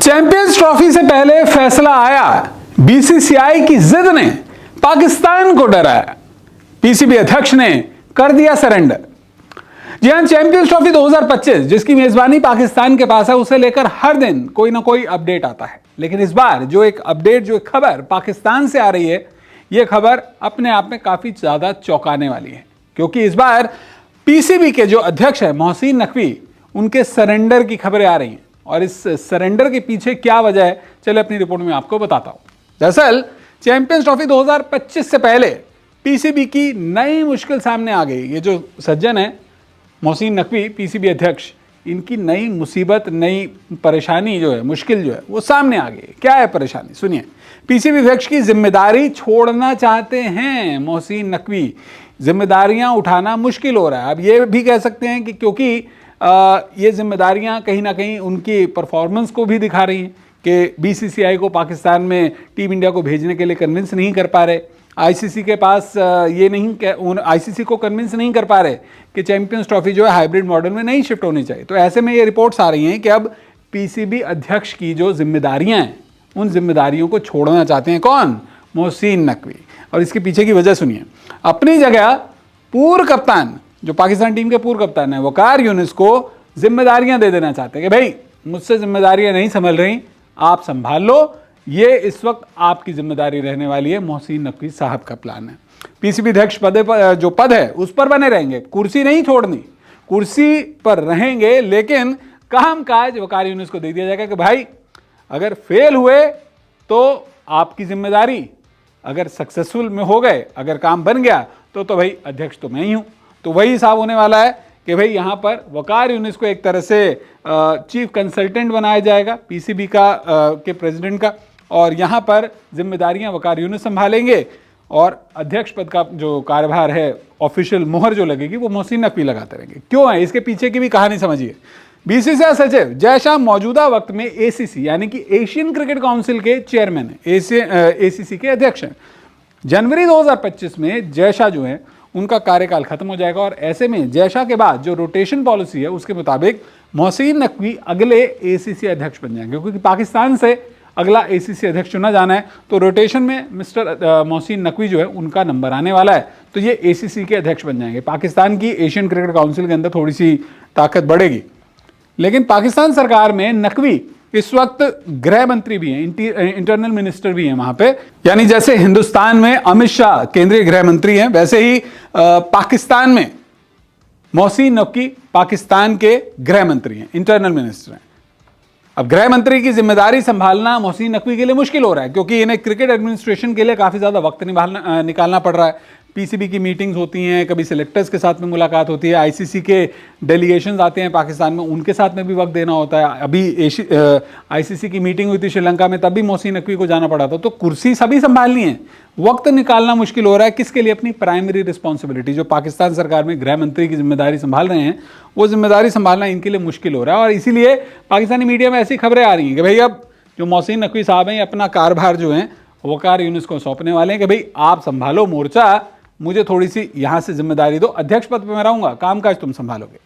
Champions trophy से पहले फैसला आया, बीसीसीआई की जिद ने पाकिस्तान को डराया, पीसीबी अध्यक्ष ने कर दिया सरेंडर। जी हां, चैंपियंस ट्रॉफी 2025 जिसकी मेजबानी पाकिस्तान के पास है, उसे लेकर हर दिन कोई ना कोई अपडेट आता है। लेकिन इस बार जो एक खबर पाकिस्तान से आ रही है, यह खबर अपने आप में काफी ज्यादा चौंकाने वाली है, क्योंकि इस बार पीसीबी के जो अध्यक्ष है मोहसिन नकवी, उनके सरेंडर की खबरें आ रही हैं। और इस सरेंडर के पीछे क्या वजह है, चलिए अपनी रिपोर्ट में आपको बताता हूं। दरअसल चैंपियंस ट्रॉफी 2025 से पहले पीसीबी की नई मुश्किल सामने आ गई। ये जो सज्जन है मोहसिन नकवी, पीसीबी अध्यक्ष, इनकी नई मुसीबत, नई परेशानी जो है, मुश्किल जो है, वो सामने आ गई। क्या है परेशानी, सुनिए। पीसीबी अध्यक्ष की जिम्मेदारी छोड़ना चाहते हैं मोहसिन नकवी। जिम्मेदारियां उठाना मुश्किल हो रहा है। अब ये भी कह सकते हैं कि क्योंकि ये जिम्मेदारियां कहीं ना कहीं उनकी परफॉर्मेंस को भी दिखा रही हैं कि बीसीसीआई को पाकिस्तान में टीम इंडिया को भेजने के लिए कन्विंस नहीं कर पा रहे। आईसीसी के पास आईसीसी को कन्विंस नहीं कर पा रहे कि चैंपियंस ट्रॉफी जो है हाइब्रिड मॉडल में नहीं शिफ्ट होनी चाहिए। तो ऐसे में ये रिपोर्ट्स आ रही हैं कि अब पीसीबी अध्यक्ष की जो जिम्मेदारियां हैं, उन जिम्मेदारियों को छोड़ना चाहते हैं कौन? मोहसिन नकवी। और इसके पीछे की वजह सुनिए। अपनी जगह पूर्व कप्तान, जो पाकिस्तान टीम के पूर्व कप्तान है वकार यूनिस, को जिम्मेदारियां दे देना चाहते हैं कि भाई मुझसे जिम्मेदारियां नहीं संभल रही, आप संभाल लो। ये इस वक्त आपकी जिम्मेदारी रहने वाली है। मोहसिन नकवी साहब का प्लान है। पीसीबी अध्यक्ष जो पद है उस पर बने रहेंगे, कुर्सी नहीं छोड़नी, कुर्सी पर रहेंगे, लेकिन काम काज वकार यूनिस को दे दिया जाएगा कि भाई अगर फेल हुए तो आपकी जिम्मेदारी, अगर सक्सेसफुल में हो गए, अगर काम बन गया तो भाई अध्यक्ष तो मैं ही हूं। तो वही हिसाब होने वाला है कि भाई यहां पर वकार यूनिस को एक तरह से चीफ कंसल्टेंट बनाया जाएगा पीसीबी के प्रेसिडेंट का, और यहां पर जिम्मेदारियां वकार यूनिस संभालेंगे और अध्यक्ष पद का जो कार्यभार है, ऑफिशियल मोहर जो लगेगी, वो मोहसिन नकवी लगाते रहेंगे। क्यों है, इसके पीछे की भी कहानी समझिए। बीसीसीआई सचिव जय शाह मौजूदा वक्त में एसीसी यानी कि एशियन क्रिकेट काउंसिल के चेयरमैन है, एसीसी के अध्यक्ष हैं। जनवरी 2025 में जय शाह जो है उनका कार्यकाल खत्म हो जाएगा, और ऐसे में जय शाह के बाद जो रोटेशन पॉलिसी है उसके मुताबिक मोहसिन नकवी अगले एसीसी अध्यक्ष बन जाएंगे, क्योंकि पाकिस्तान से अगला एसीसी अध्यक्ष चुना जाना है। तो रोटेशन में मिस्टर मोहसिन नकवी जो है उनका नंबर आने वाला है, तो ये एसीसी के अध्यक्ष बन जाएंगे। पाकिस्तान की एशियन क्रिकेट काउंसिल के अंदर थोड़ी सी ताकत बढ़ेगी। लेकिन पाकिस्तान सरकार में नकवी इस वक्त गृह मंत्री भी हैं, इंटरनल मिनिस्टर भी हैं वहां पे। यानी जैसे हिंदुस्तान में अमित शाह केंद्रीय गृह मंत्री हैं, वैसे ही पाकिस्तान में मोहसिन नकवी पाकिस्तान के गृह मंत्री हैं, इंटरनल मिनिस्टर हैं। अब गृह मंत्री की जिम्मेदारी संभालना मोहसिन नकवी के लिए मुश्किल हो रहा है, क्योंकि इन्हें क्रिकेट एडमिनिस्ट्रेशन के लिए काफी ज्यादा वक्त निकालना पड़ रहा है। पीसीबी की मीटिंग्स होती हैं, कभी सिलेक्टर्स के साथ में मुलाकात होती है, आईसीसी के डेलीगेशंस आते हैं पाकिस्तान में, उनके साथ में भी वक्त देना होता है। अभी आईसीसी की मीटिंग हुई थी श्रीलंका में, तब भी मोहसिन नकवी को जाना पड़ा था। तो कुर्सी सभी संभालनी है, वक्त निकालना मुश्किल हो रहा है। किसके लिए? अपनी प्राइमरी रिस्पॉन्सिबिलिटी, जो पाकिस्तान सरकार में गृह मंत्री की जिम्मेदारी संभाल रहे हैं, वो जिम्मेदारी संभालना इनके लिए मुश्किल हो रहा है। और इसीलिए पाकिस्तानी मीडिया में ऐसी खबरें आ रही हैं कि भाई अब जो मोहसिन नकवी साहब हैं अपना कार्यभार जो है वकार यूनिस को सौंपने वाले हैं कि भाई आप संभालो मोर्चा, मुझे थोड़ी सी यहां से जिम्मेदारी दो, अध्यक्ष पद पे मैं रहूंगा, कामकाज तुम संभालोगे।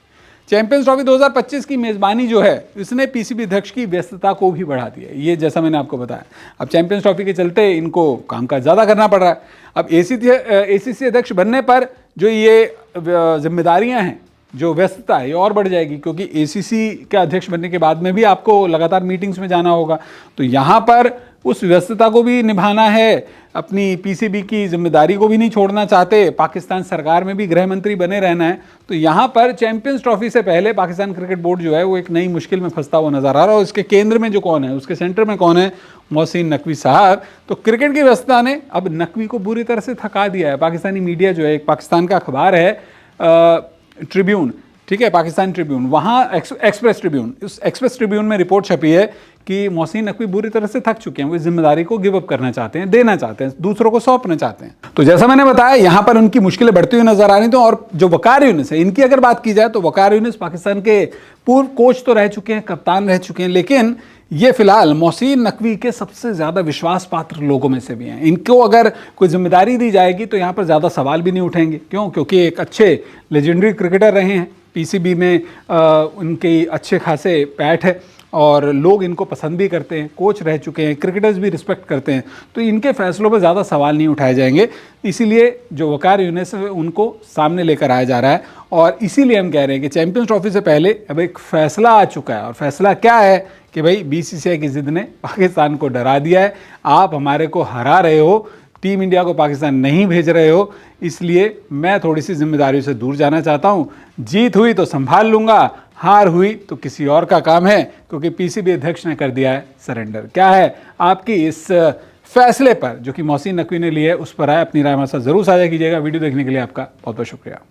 चैंपियंस ट्रॉफी 2025 की मेजबानी जो है, इसने पीसीबी अध्यक्ष की व्यस्तता को भी बढ़ा दिया है। ये जैसा मैंने आपको बताया, अब चैंपियंस ट्रॉफी के चलते इनको कामकाज ज्यादा करना पड़ रहा है। अब एसीसी अध्यक्ष बनने पर जो ये जिम्मेदारियां हैं, जो व्यस्तता है, ये और बढ़ जाएगी, क्योंकि एसीसी के अध्यक्ष बनने के बाद में भी आपको लगातार मीटिंग्स में जाना होगा। तो यहाँ पर उस व्यस्तता को भी निभाना है, अपनी पीसीबी की जिम्मेदारी को भी नहीं छोड़ना चाहते, पाकिस्तान सरकार में भी गृह मंत्री बने रहना है। तो यहाँ पर चैंपियंस ट्रॉफी से पहले पाकिस्तान क्रिकेट बोर्ड जो है वो एक नई मुश्किल में फंसता हुआ नजर आ रहा है। और इसके केंद्र में जो कौन है, उसके सेंटर में कौन है? मोहसिन नकवी साहब। तो क्रिकेट की व्यस्तता ने अब नकवी को बुरी तरह से थका दिया है। पाकिस्तानी मीडिया जो है, एक पाकिस्तान का अखबार है ट्रिब्यून, ठीक है, पाकिस्तान ट्रिब्यून, वहाँ एक्सप्रेस ट्रिब्यून, उस एक्सप्रेस ट्रिब्यून में रिपोर्ट छपी है कि मोहसिन नकवी बुरी तरह से थक चुके हैं। वो इस जिम्मेदारी को गिव अप करना चाहते हैं, देना चाहते हैं, दूसरों को सौंपना चाहते हैं। तो जैसा मैंने बताया, यहाँ पर उनकी मुश्किलें बढ़ती हुई नजर आ रही थी। और जो वकार यूनिस है, इनकी अगर बात की जाए तो वकार यूनिस पाकिस्तान के पूर्व कोच तो रह चुके हैं, कप्तान रह चुके हैं, लेकिन ये फिलहाल मोहसिन नकवी के सबसे ज्यादा विश्वास पात्र लोगों में से भी हैं। इनको अगर कोई जिम्मेदारी दी जाएगी तो यहाँ पर ज्यादा सवाल भी नहीं उठेंगे। क्यों? क्योंकि एक अच्छे लेजेंडरी क्रिकेटर रहे हैं, पीसीबी में उनके अच्छे खासे पैठ है, और लोग इनको पसंद भी करते हैं, कोच रह चुके हैं, क्रिकेटर्स भी रिस्पेक्ट करते हैं, तो इनके फैसलों पर ज़्यादा सवाल नहीं उठाए जाएंगे। इसीलिए जो वकार यूनिस है उनको सामने लेकर आया जा रहा है और इसीलिए हम कह रहे हैं कि चैंपियंस ट्रॉफी से पहले अब एक फैसला आ चुका है और फैसला क्या है कि भाई बीसीसीआई की जिद ने पाकिस्तान को डरा दिया है। आप हमारे को हरा रहे हो, टीम इंडिया को पाकिस्तान नहीं भेज रहे हो, इसलिए मैं थोड़ी सी जिम्मेदारियों से दूर जाना चाहता हूं। जीत हुई तो संभाल लूंगा, हार हुई तो किसी और का काम है, क्योंकि पीसीबी अध्यक्ष ने कर दिया है सरेंडर। क्या है आपकी इस फैसले पर जो कि मोहसिन नकवी ने लिया है उस पर आए अपनी राय हमारे साथ जरूर साझा कीजिएगा। वीडियो देखने के लिए आपका बहुत बहुत शुक्रिया।